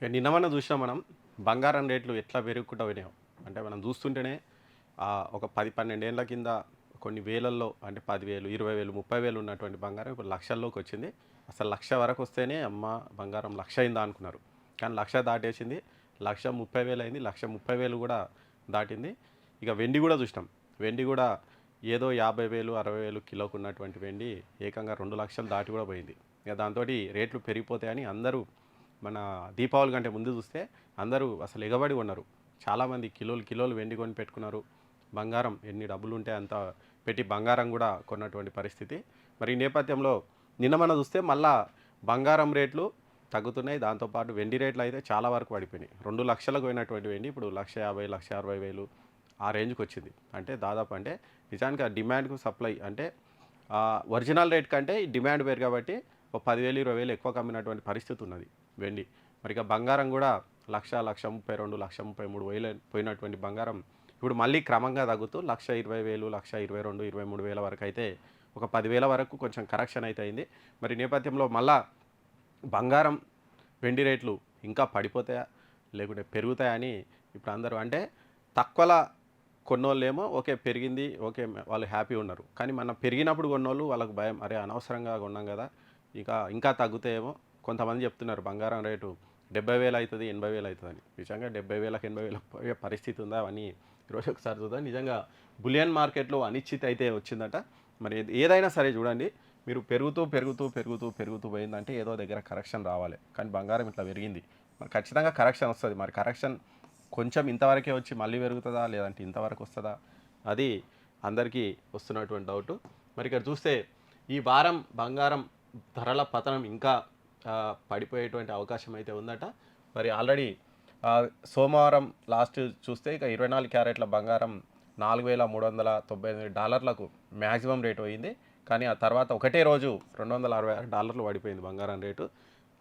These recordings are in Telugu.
నిన్న మొన్న చూసినాం మనం బంగారం రేట్లు ఎట్లా పెరుగుకుంటూ పోయినాయో. అంటే మనం చూస్తుంటేనే ఒక 10, 12 ఏళ్ల కింద కొన్ని వేలల్లో అంటే 10,000, 20,000, 30,000 ఉన్నటువంటి బంగారం ఇప్పుడు లక్షల్లోకి వచ్చింది. అసలు లక్ష వరకు వస్తేనే అమ్మ బంగారం లక్ష అయిందా అనుకున్నారు. కానీ లక్ష దాటేసింది. 1,30,000 అయింది. 1,30,000 కూడా దాటింది. ఇక వెండి కూడా చూసినాం. వెండి కూడా ఏదో 50,000, 60,000 కిలోకు ఉన్నటువంటి వెండి ఏకంగా 2,00,000 దాటి కూడా పోయింది. ఇక దాంతో రేట్లు పెరిగిపోతాయని అందరూ మన దీపావళి కంటే ముందు చూస్తే అందరూ అసలు ఎగబడి ఉన్నారు. చాలామంది కిలోలు కిలోలు వెండి కొని పెట్టుకున్నారు. బంగారం ఎన్ని డబ్బులు ఉంటే అంత పెట్టి బంగారం కూడా కొన్నటువంటి పరిస్థితి. మరి ఈ నేపథ్యంలో నిన్న మనం చూస్తే మళ్ళా బంగారం రేట్లు తగ్గుతున్నాయి. దాంతోపాటు వెండి రేట్లు అయితే చాలా వరకు పడిపోయినాయి. 2,00,000కు పోయినటువంటి వెండి ఇప్పుడు 1,50,000, 1,60,000 ఆ రేంజ్కి వచ్చింది. అంటే దాదాపు అంటే నిజానికి ఆ డిమాండ్కు సప్లై అంటే ఒరిజినల్ రేట్ కంటే ఈ డిమాండ్ పేరు కాబట్టి ఒక 10,000, 20,000 ఎక్కువ కమ్మినటువంటి పరిస్థితి ఉన్నది వెండి. మరి ఇక బంగారం కూడా 1,00,000, 1,32,000, 1,33,000 పోయినటువంటి బంగారం ఇప్పుడు మళ్ళీ క్రమంగా తగ్గుతూ 1,20,000, 1,22,000, 23,000 వరకు అయితే ఒక 10,000 వరకు కొంచెం కరెక్షన్ అయితే అయింది. మరి నేపథ్యంలో మళ్ళా బంగారం వెండి రేట్లు ఇంకా పడిపోతాయా లేకుంటే పెరుగుతాయని ఇప్పుడు అందరూ అంటే తక్కువలా కొన్నోళ్ళేమో ఓకే పెరిగింది ఓకే వాళ్ళు హ్యాపీ ఉన్నారు. కానీ మనం పెరిగినప్పుడు కొన్నోళ్ళు వాళ్ళకు భయం, అరే అనవసరంగా కొన్నాం కదా ఇంకా తగ్గుతాయేమో. కొంతమంది చెప్తున్నారు బంగారం రేటు 70,000 అవుతుంది, 80,000 అవుతుందని. నిజంగా 70,000, 80,000 పోయే పరిస్థితి ఉందా అవన్నీ ఈరోజు ఒకసారి చూద్దాం. నిజంగా బులియన్ మార్కెట్లో అనిశ్చిత అయితే వచ్చిందట. మరి ఏదైనా సరే చూడండి, మీరు పెరుగుతూ పెరుగుతూ పెరుగుతూ పెరుగుతూ పోయిందంటే ఏదో దగ్గర కరెక్షన్ రావాలి. కానీ బంగారం ఇట్లా పెరిగింది, మరి ఖచ్చితంగా కరెక్షన్ వస్తుంది. మరి కరెక్షన్ కొంచెం ఇంతవరకే వచ్చి మళ్ళీ పెరుగుతుందా లేదంటే ఇంతవరకు వస్తుందా అది అందరికీ వస్తున్నటువంటి డౌట్. మరి ఇక్కడ చూస్తే ఈ వారం బంగారం ధరల పతనం ఇంకా పడిపోయేటువంటి అవకాశం అయితే ఉందట. మరి ఆల్రెడీ సోమవారం లాస్ట్ చూస్తే ఇక 24 క్యారెట్ల బంగారం $4,398 మ్యాక్సిమం రేటు అయింది. కానీ ఆ తర్వాత ఒకటే రోజు $266 పడిపోయింది బంగారం రేటు.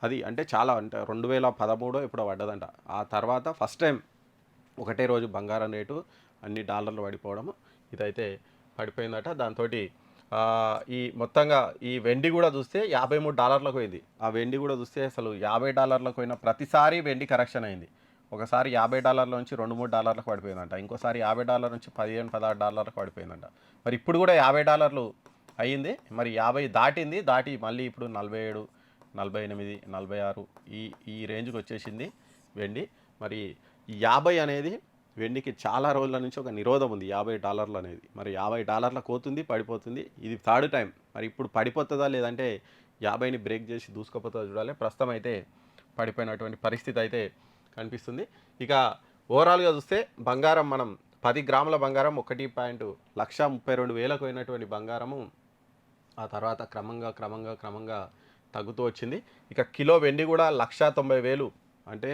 అది అంటే చాలా అంటే 2013 ఎప్పుడో పడ్డదంట. ఆ తర్వాత ఫస్ట్ టైం ఒకటే రోజు బంగారం రేటు అన్ని డాలర్లు పడిపోవడము ఇదైతే పడిపోయిందట. దాంతో ఈ మొత్తంగా ఈ వెండి కూడా చూస్తే $53 పోయింది. ఆ వెండి కూడా చూస్తే అసలు $50 పోయిన ప్రతిసారి వెండి కరెక్షన్ అయింది. ఒకసారి $50 నుంచి $2, $3 పడిపోయిందంట. ఇంకోసారి $50 నుంచి $15, $16 పడిపోయిందంట. మరి ఇప్పుడు కూడా $50 అయ్యింది. మరి 50 దాటింది. దాటి మళ్ళీ ఇప్పుడు 47, 48, 46 ఈ రేంజ్కి వచ్చేసింది వెండి. మరి ఈ 50 అనేది వెండికి చాలా రోజుల నుంచి ఒక నిరోధం ఉంది. $50 అనేది మరి $50 పోతుంది పడిపోతుంది. ఇది థర్డ్ టైం. మరి ఇప్పుడు పడిపోతుందా లేదంటే 50ని బ్రేక్ చేసి దూసుకుపోతుందా చూడాలి. ప్రస్తుతం అయితే పడిపోయినటువంటి పరిస్థితి అయితే కనిపిస్తుంది. ఇక ఓవరాల్గా చూస్తే బంగారం మనం 10 గ్రాముల బంగారం 1,32,000 పోయినటువంటి బంగారము ఆ తర్వాత క్రమంగా తగ్గుతూ వచ్చింది. ఇక కిలో వెండి కూడా 1,90,000 అంటే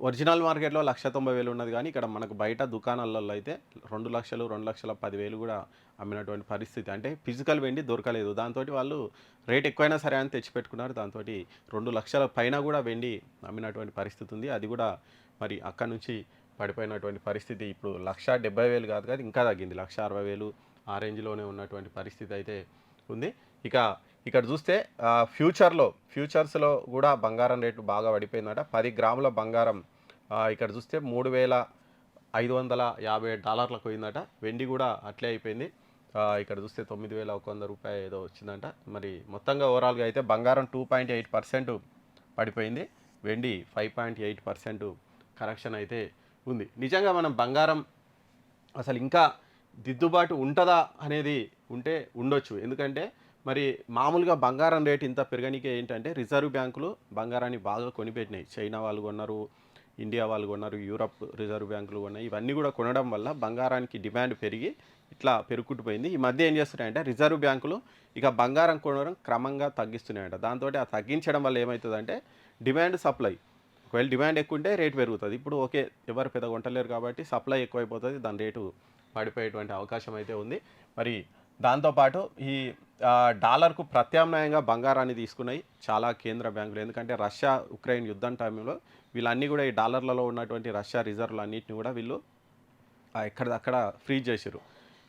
ఒరిజినల్ మార్కెట్లో 1,90,000 ఉన్నది. కానీ ఇక్కడ మనకు బయట దుకాణాలలో అయితే 2,00,000, 2,10,000 కూడా అమ్మినటువంటి పరిస్థితి. అంటే ఫిజికల్ వెండి దొరకలేదు. దాంతో వాళ్ళు రేట్ ఎక్కువైనా సరే అని తెచ్చిపెట్టుకున్నారు. దాంతో 2,00,000 పైన కూడా వెండి అమ్మినటువంటి పరిస్థితి ఉంది. అది కూడా మరి అక్కడి నుంచి పడిపోయినటువంటి పరిస్థితి. ఇప్పుడు 1,70,000 కాదు ఇంకా తగ్గింది. 1,60,000 ఆ రేంజ్లోనే ఉన్నటువంటి పరిస్థితి అయితే ఉంది. ఇక ఇక్కడ చూస్తే ఫ్యూచర్స్లో కూడా బంగారం రేటు బాగా పడిపోయిందట. 10 గ్రాముల బంగారం ఇక్కడ చూస్తే $3,557 పోయిందట. వెండి కూడా అట్లే అయిపోయింది. ఇక్కడ చూస్తే $9,100 ఏదో వచ్చిందంట. మరి మొత్తంగా ఓవరాల్గా అయితే బంగారం 2.8% పడిపోయింది. వెండి 5.8% కరెక్షన్ అయితే ఉంది. నిజంగా మనం బంగారం అసలు ఇంకా దిద్దుబాటు ఉంటుందా అనేది ఉండొచ్చు. ఎందుకంటే మరి మామూలుగా బంగారం రేటు ఇంత పెరగనికే ఏంటంటే రిజర్వ్ బ్యాంకులు బంగారాన్ని బాగా కొనిపెట్టినాయి. చైనా వాళ్ళు కొన్నారు, ఇండియా వాళ్ళు కొన్నారు, యూరప్ రిజర్వ్ బ్యాంకులు కొన్నాయి. ఇవన్నీ కూడా కొనడం వల్ల బంగారానికి డిమాండ్ పెరిగి ఇట్లా పెరుగుకుంటుపోయింది. ఈ మధ్య ఏం చేస్తున్నాయంటే రిజర్వ్ బ్యాంకులు ఇక బంగారం కొనడం క్రమంగా తగ్గిస్తున్నాయంట. దాంతో ఆ తగ్గించడం వల్ల ఏమవుతుందంటే డిమాండ్ సప్లై, ఒకవేళ డిమాండ్ ఎక్కువ ఉంటే రేటు పెరుగుతుంది. ఇప్పుడు ఓకే ఎవరు పెద్ద కొంటలేరు కాబట్టి సప్లై ఎక్కువైపోతుంది, దాని రేటు పడిపోయేటువంటి అవకాశం అయితే ఉంది. మరి దాంతోపాటు ఈ డాలర్కు ప్రత్యామ్నాయంగా బంగారాన్ని తీసుకున్నాయి చాలా కేంద్ర బ్యాంకులు. ఎందుకంటే రష్యా ఉక్రెయిన్ యుద్ధం టైంలో వీళ్ళన్నీ కూడా ఈ డాలర్లలో ఉన్నటువంటి రష్యా రిజర్వ్లు అన్నింటినీ కూడా వీళ్ళు ఎక్కడిదక్కడ ఫ్రీజ్ చేశారు.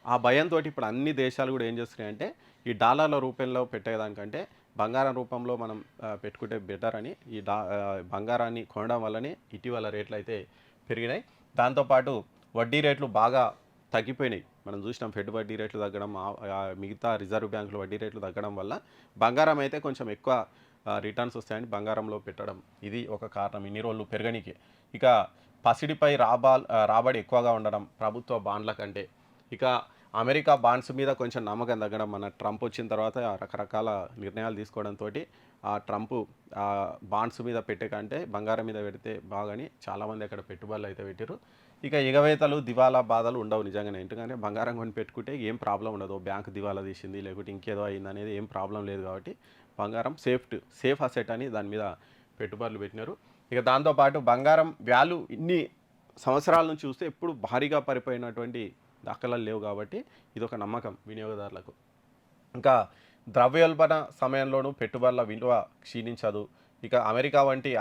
ఆ భయంతో ఇప్పుడు అన్ని దేశాలు కూడా ఏం చేస్తున్నాయంటే ఈ డాలర్ల రూపంలో పెట్టేదానికంటే బంగారం రూపంలో మనం పెట్టుకుంటే బెటర్ అని బంగారాన్ని కొనడం వల్లనే ఇటీవల రేట్లు అయితే పెరిగినాయి. దాంతోపాటు వడ్డీ రేట్లు బాగా తగ్గిపోయినాయి. మనం చూసినాం ఫెడ్ వడ్డీ రేట్లు తగ్గడం, మిగతా రిజర్వ్ బ్యాంకుల వడ్డీ రేట్లు తగ్గడం వల్ల బంగారం అయితే కొంచెం ఎక్కువ రిటర్న్స్ వస్తాయని బంగారంలో పెట్టడం ఇది ఒక కారణం ఇన్ని రోజులు పెరగనికి. ఇక పసిడిపై రాబడి ఎక్కువగా ఉండడం ప్రభుత్వ బాండ్ల కంటే, ఇక అమెరికా బాండ్స్ మీద కొంచెం నమ్మకం తగ్గడం, మన ట్రంప్ వచ్చిన తర్వాత రకరకాల నిర్ణయాలు తీసుకోవడంతో ఆ ట్రంప్ బాండ్స్ మీద పెట్టే కంటే బంగారం మీద పెడితే బాగని చాలామంది అక్కడ పెట్టుబడులు అయితే పెట్టారు. ఇక ఎగవేతలు దివాలా బాధలు ఉండవు నిజంగానే, ఎందుకంటే బంగారం కొని పెట్టుకుంటే ఏం ప్రాబ్లం ఉండదు. బ్యాంక్ దివాలా తీసింది లేకపోతే ఇంకేదో అయింది అనేది ఏం ప్రాబ్లం లేదు కాబట్టి బంగారం సేఫ్ అసెట్ అని దాని మీద పెట్టుబడులు పెట్టినారు. ఇక దాంతోపాటు బంగారం వాల్యూ ఇన్ని సంవత్సరాల నుంచి చూస్తే ఎప్పుడు భారీగా పడిపోయినటువంటి దాఖలాలు లేవు కాబట్టి ఇది ఒక నమ్మకం వినియోగదారులకు. ఇంకా ద్రవ్యోల్బణ సమయంలోనూ పెట్టుబడుల విలువ క్షీణించదు. ఇక అమెరికా వంటి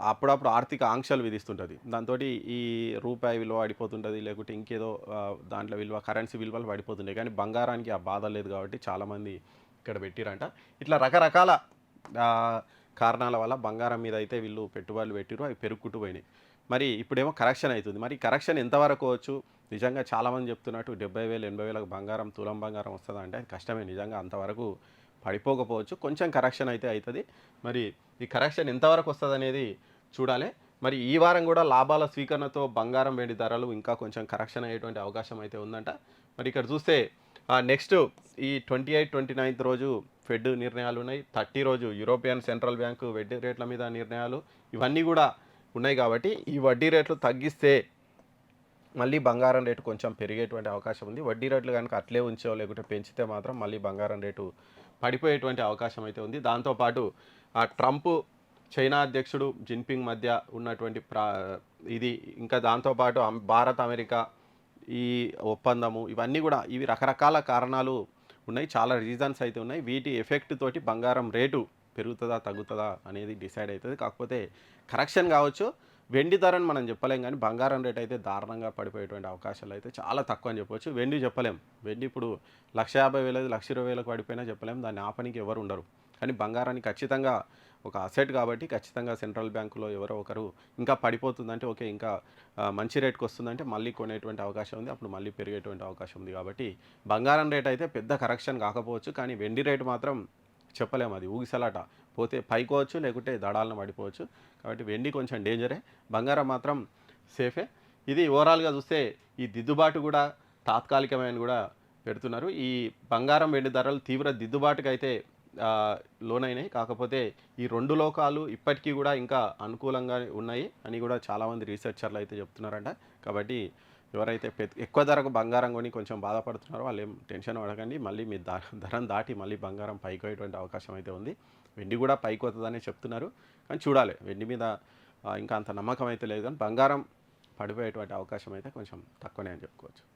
అప్పుడప్పుడు ఆర్థిక ఆంక్షలు విధిస్తుంటుంది. దాంతో ఈ రూపాయి విలువ పడిపోతుంటుంది, లేకుంటే ఇంకేదో దాంట్లో విలువ కరెన్సీ విలువలు పడిపోతుంటాయి. కానీ బంగారానికి ఆ బాధ లేదు కాబట్టి చాలామంది ఇక్కడ పెట్టిరంట. ఇట్లా రకరకాల కారణాల వల్ల బంగారం మీద అయితే వీళ్ళు పెట్టుబడులు పెట్టిరు, అవి పెరుగుకుంటూ పోయినాయి. మరి ఇప్పుడేమో కరెక్షన్ అవుతుంది. మరి కరెక్షన్ ఎంతవరకు వచ్చు? నిజంగా చాలామంది చెప్తున్నట్టు 70,000 80,000 బంగారం తులం బంగారం వస్తుందా అంటే అది కష్టమే. నిజంగా అంతవరకు పడిపోకపోవచ్చు, కొంచెం కరెక్షన్ అయితే అవుతుంది. మరి ఈ కరెక్షన్ ఎంతవరకు వస్తుంది అనేది చూడాలి. మరి ఈ వారం కూడా లాభాల స్వీకరణతో బంగారం వెండి ధరలు ఇంకా కొంచెం కరెక్షన్ అయ్యేటువంటి అవకాశం అయితే ఉందంట. మరి ఇక్కడ చూస్తే నెక్స్ట్ ఈ 28, 29 రోజు ఫెడ్ నిర్ణయాలు ఉన్నాయి. 30 రోజు యూరోపియన్ సెంట్రల్ బ్యాంకు వడ్డీ రేట్ల మీద నిర్ణయాలు ఇవన్నీ కూడా ఉన్నాయి. కాబట్టి ఈ వడ్డీ రేట్లు తగ్గిస్తే మళ్ళీ బంగారం రేటు కొంచెం పెరిగేటువంటి అవకాశం ఉంది. వడ్డీ రేట్లు కనుక అట్లే ఉంచో లేకుంటే పెంచితే మాత్రం మళ్ళీ బంగారం రేటు పడిపోయేటువంటి అవకాశం అయితే ఉంది. దాంతోపాటు ట్రంప్ చైనా అధ్యక్షుడు జిన్పింగ్ మధ్య ఉన్నటువంటి ఇది, ఇంకా దాంతోపాటు భారత్ అమెరికా ఈ ఒప్పందము, ఇవన్నీ కూడా ఇవి రకరకాల కారణాలు ఉన్నాయి, చాలా రీజన్స్ అయితే ఉన్నాయి. వీటి ఎఫెక్ట్ తోటి బంగారం రేటు పెరుగుతుందా తగ్గుతుందా అనేది డిసైడ్ అవుతుంది. కాకపోతే కరెక్షన్ కావచ్చు. వెండి ధరని మనం చెప్పలేం, కానీ బంగారం రేట్ అయితే దారుణంగా పడిపోయేటువంటి అవకాశాలు అయితే చాలా తక్కువ అని చెప్పవచ్చు. వెండి చెప్పలేం. వెండి ఇప్పుడు 1,50,000 1,20,000 పడిపోయినా చెప్పలేం, దాన్ని ఆపనికి ఎవరు ఉండరు. కానీ బంగారాన్ని ఖచ్చితంగా ఒక అసెట్ కాబట్టి ఖచ్చితంగా సెంట్రల్ బ్యాంకులో ఎవరో ఒకరు ఇంకా పడిపోతుందంటే ఓకే, ఇంకా మంచి రేట్కి వస్తుందంటే మళ్ళీ కొనేటువంటి అవకాశం ఉంది, అప్పుడు మళ్ళీ పెరిగేటువంటి అవకాశం ఉంది. కాబట్టి బంగారం రేట్ అయితే పెద్ద కరెక్షన్ కాకపోవచ్చు, కానీ వెండి రేటు మాత్రం చెప్పలేము, అది ఊగిసలాట, పోతే పైకోవచ్చు లేకుంటే దడాలను పడిపోవచ్చు. కాబట్టి వెండి కొంచెం డేంజరే, బంగారం మాత్రం సేఫే. ఇది ఓవరాల్గా చూస్తే ఈ దిద్దుబాటు కూడా తాత్కాలికమైన కూడా పెడుతున్నారు. ఈ బంగారం వెండి ధరలు తీవ్ర దిద్దుబాటుకు అయితే లోనైనాయి. కాకపోతే ఈ రెండు లోకాలు ఇప్పటికీ కూడా ఇంకా అనుకూలంగా ఉన్నాయి అని కూడా చాలామంది రీసెర్చర్లు అయితే చెప్తున్నారంట. కాబట్టి ఎవరైతే ఎక్కువ ధరకు బంగారం కొని కొంచెం బాధపడుతున్నారో వాళ్ళు ఏం టెన్షన్ పడకండి, మళ్ళీ మీ ధరను దాటి మళ్ళీ బంగారం పైకి పోయేటువంటి అవకాశం అయితే ఉంది. వెండి కూడా పైకి వస్తుందని చెప్తున్నారు, కానీ చూడాలి. వెండి మీద ఇంకా అంత నమ్మకం అయితే లేదు, కానీ బంగారం పడిపోయేటువంటి అవకాశం అయితే కొంచెం తక్కువనే అని చెప్పుకోవచ్చు.